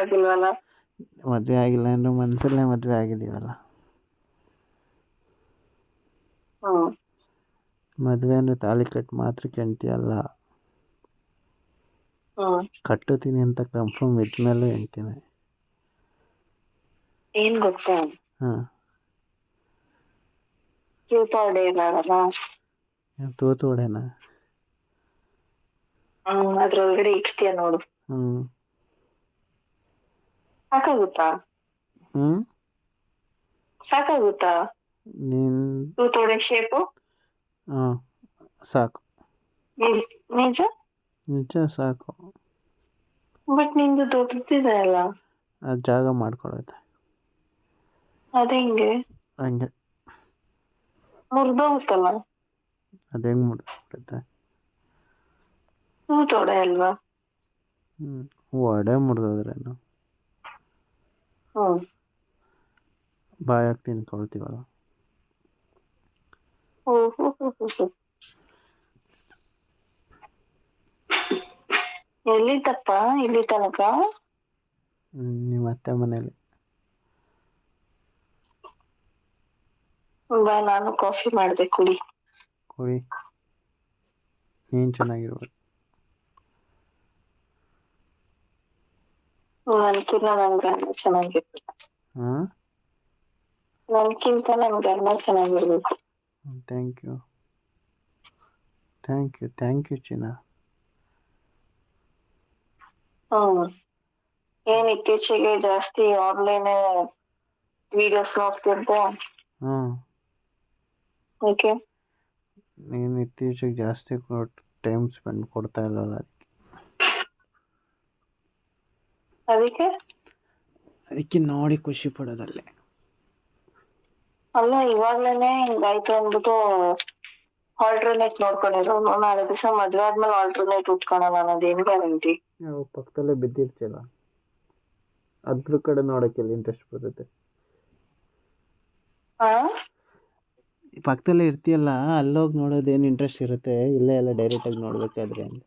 ಆಗಿಲ್ವಲ್ಲ. ಮದ್ವೆ ಆಗಿಲ್ಲ ಅಂದ್ರೆ ಮನ್ಸಲ್ಲೇ ಮದ್ವೆ ಆಗಿದೀವಲ್ಲ. ಹ್ಮ್ ಮದ್ವೆ ಅಂದ್ರೆ ತಾಳಿ ಕಟ್ ಮಾತ್ರ ಹೆಂಡ್ತಿ ಅಲ್ಲ, ಹ್ಮ್ ಕಟ್ಟುತ್ತೀನಿ ಅಂತ ಕನ್ಫರ್ಮ್ ಇದ್ಮೇಲೆ ಹೆಂಡ್ತಿನೇ. ಏನ್ ಗೊತ್ತಾ, ಹಾ, ತೂತಾಡೆ ಇರಲ್ಲ. ತೂತು ಹೊಡೆನಾ? ಅದ್ರೊಳಗಡೆ ಇಕ್ತಿಯ ನೋಡು, ಹ್ಮ್ ಸಾಕಾಗುತ್ತಾ? ಹ್ಮ್ ಸಾಕಾಗುತ್ತಾ ನೀನ್ ತೂತೋಡೆ ಶೇಪು? ಹಾ ಸಾಕು, ನಿಜ. ನಿಜ ಸಾಕು. ಬಟ್ ನಿಂದು ದೊಡ್ಡದಿದೆ ಅಲ್ಲ. ಅದು ಜಾಗ ಮಾಡ್ಕೊಳುತ್ತೆ. ಅതെಂಗೆ? ಹಂಗೆ. ಮುರ್ದೋಗುತ್ತಲ್ಲ. ಅದು ಹೆಂಗೆ ಮುಡ್ಕೊಳುತ್ತೆ? ತೂತೋಡೆ ಅಲ್ವಾ? ಒಡೆ ಮುರಿದೋದ್ರೇನು? ಹ್ಮ್ ಬಾಯಾಗ ತಿನ್ಕೊಳ್ತೀವಲ್ಲ. ಓಹೋ. ಎಲ್ಲಿದ್ದಪ್ಪ ಇಲ್ಲಿ ತನಕ? ನಿಮ್ಮ ಅತ್ತೆ ಮನೇಲಿ. ಬಾ, ನಾನು ಕಾಫಿ ಮಾಡ್ದೆ, ಕುಡಿ. ಕುಡಿ, ನೀನು ಚೆನ್ನಾಗಿರ್ಬೇಕು. ನನ್ಕಿನ್ನ ನನ್ ಗಂಡ ಚೆನ್ನಾಗಿರ್ಬೇಕು. ಹಾಂ, ನನ್ಕಿಂತ ನನ್ ಗಂಡ ಚೆನ್ನಾಗಿರ್ಬೇಕು. ಥ್ಯಾಂಕ್ ಯು, ಥ್ಯಾಂಕ್ ಯು ಚಿನ್ನ. ಏನ್ ಇತ್ತೀಚೆಗೆ ಜಾಸ್ತಿ ಆನ್ಲೈನ್ ವಿಡಿಯೋಸ್ ನೋಡ್ತಿದ್ದೆ? ಹ್ಮ್, ಓಕೆ. ನೀನು ಇತ್ತೀಚೆಗೆ ಜಾಸ್ತಿ ಟೈಮ್ ಸ್ಪೆಂಡ್ ಕೊಡ್ತಾ ಇಲ್ಲಲ್ಲ, ಅದಕ್ಕೆ ಅದಕ್ಕೆ ನೋಡಿ ಖುಷಿ ಪಡೋದಲ್ಲೇ. ಅಲ್ಲ, ಇವಾಗ್ಲೇನೆ ಹಿಂಗಾಯ್ತು ಅಂದ್ಬಿಟ್ಟು ಆಲ್ಟರ್ನೇಟ್ ನೋಡ್ಕೊಂಡಿರೋನು. ನಾಳೆ ದಿವಸ ಮದ್ವೆ ಆದ್ಮೇಲೆ ಆಲ್ಟರ್ನೇಟ್ ಉಟ್ಕೊಳಲ್ಲ ಅನ್ನೋದೇನ್ ಗ್ಯಾರಂಟಿ? ನಾವು ಪಕ್ಕದಲ್ಲೇ ಬಿದ್ದಿರ್ತಿಲ್ಲ, ಅದ್ರ ಕಡೆ ನೋಡೋಕ್ಕೆಲ್ಲ ಇಂಟ್ರೆಸ್ಟ್ ಬರುತ್ತೆ. ಪಕ್ಕದಲ್ಲೇ ಇರ್ತೀಯಲ್ಲ, ಅಲ್ಲೋಗಿ ನೋಡೋದೇನು ಇಂಟ್ರೆಸ್ಟ್ ಇರುತ್ತೆ? ಇಲ್ಲೇ ಎಲ್ಲ ಡೈರೆಕ್ಟಾಗಿ ನೋಡ್ಬೇಕಾದ್ರೆ ಅಂತ.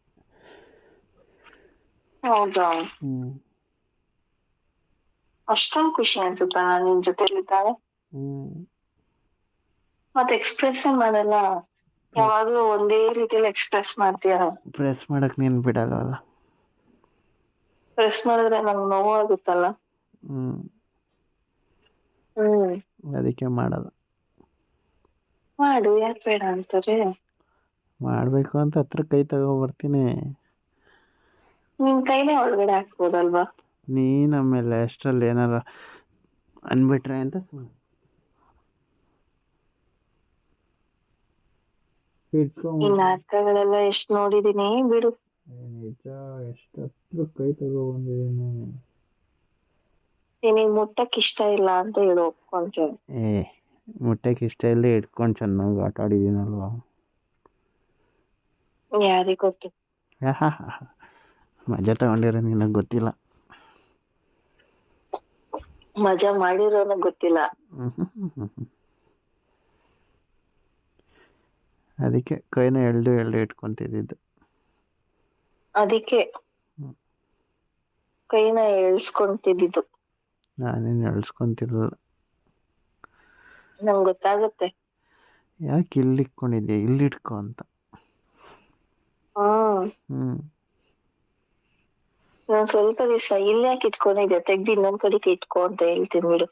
ಹೌದಾ? ಹ್ಞೂ, ಅಷ್ಟೊಂದು ಖುಷಿ ಅನ್ಸುತ್ತಾ ನಾನು ನಿನ್ ಜೊತೆಲಿದ್ದಾಗ? ಮತ್ತೆ ಎಕ್ಸ್ಪ್ರೆಸ್ ಮಾಡಲ್ಲ, ಯಾವಾಗ್ಲೂ ಒಂದೇ ರೀತಿಯಲ್ಲಿ ಎಕ್ಸ್ಪ್ರೆಸ್ ಮಾಡ್ತೀಯ. ಪ್ರೆಸ್ ಮಾಡಕ್ ನೀನು ಬಿಡಲ್ವಲ್ಲ. ಪ್ರೆಸ್ ಮಾಡಿದ್ರೆ ನಂಗೆ ನೋವು ಆಗುತ್ತಲ್ಲ. ಅದಕ್ಕೆ ಮಾಡಲ್ಲ. ಮಾಡು, ಯಾಕೆ ಬೇಡ ಅಂತಾರೆ? ಮಾಡಬೇಕು ಅಂತ ಹತ್ರ ಕೈ ತಗೊಬರ್ತೀನಿ. ನಿನ್ ಕೈನೇ ಒಳಗಡೆ ಹಾಕ್ಬೋದಲ್ವಾ? ನೀನು ಆಮೇಲೆ ಅಷ್ಟರಲ್ಲಿ ಏನಾರ ಅನ್ಬಿಟ್ರೆ ಅಂತ ಸುಮ್ಮನೆ ಈ ನಾಟಕಗಳೆಲ್ಲ ಎಷ್ಟು ನೋಡಿದೀನಿ ಬಿಡು. ನಿಜ, ಎಷ್ಟು ಹತ್ರ ಕೈ ತಗೊಬಂದಿದ್ದೀನಿ. ನಿನಗ್ ಮುಟ್ಟಕ್ ಇಷ್ಟ ಇಲ್ಲ ಅಂತ ಹೇಳು, ಒಪ್ಕೊಂತೀನಿ. ಮುಟ್ಟಕ್ಕೆ ಇಷ್ಟ ಇಲ್ಲ, ಇಟ್ಕೊಂಡು ಚೆನ್ನಾಗಿ ಆಟ ಆಡಿದ್ದೀನಲ್ವಾ? ಯಾರಿಗ್ ಗೊತ್ತು? ಮಜಾ ತಗೊಂಡಿರೋ ನಿನಗೆ ಗೊತ್ತಿಲ್ಲ. ಮಜಾ ಮಾಡಿರೋನ ಗೊತ್ತಿಲ್ಲ. ಅದಕ್ಕೆ ಕೈನ ಎಳ್ದು ಇಟ್ಕೊಂತಿದ್ದು. ಅದಕ್ಕೆ ಕೈನ ಎಳ್ಸ್ಕೊಂತಿದ್ದು. ನಾನೇನು ಎಳ್ಸ್ಕೊಂತಿರ್ಲಿಲ್ಲ. ನಂಗೆ ಗೊತ್ತಾಗುತ್ತೆ. ಯಾಕೆ ಇಲ್ಲಿ ಇಟ್ಕೊಂಡಿದ್ದೆ, ಇಲ್ಲಿ ಇಟ್ಕೊ ಅಂತ. ನಾನು ಸ್ವಲ್ಪ ದಿವಸ ಇಲ್ಲಿ ಯಾಕೆ ಇಟ್ಕೊಂಡಿದ್ದೆ, ತೆಗ್ದು ಇನ್ನೊಂದ್ ಕಡೆಗೆ ಇಟ್ಕೊ ಅಂತ ಹೇಳ್ತೀನಿ ಬಿಡು.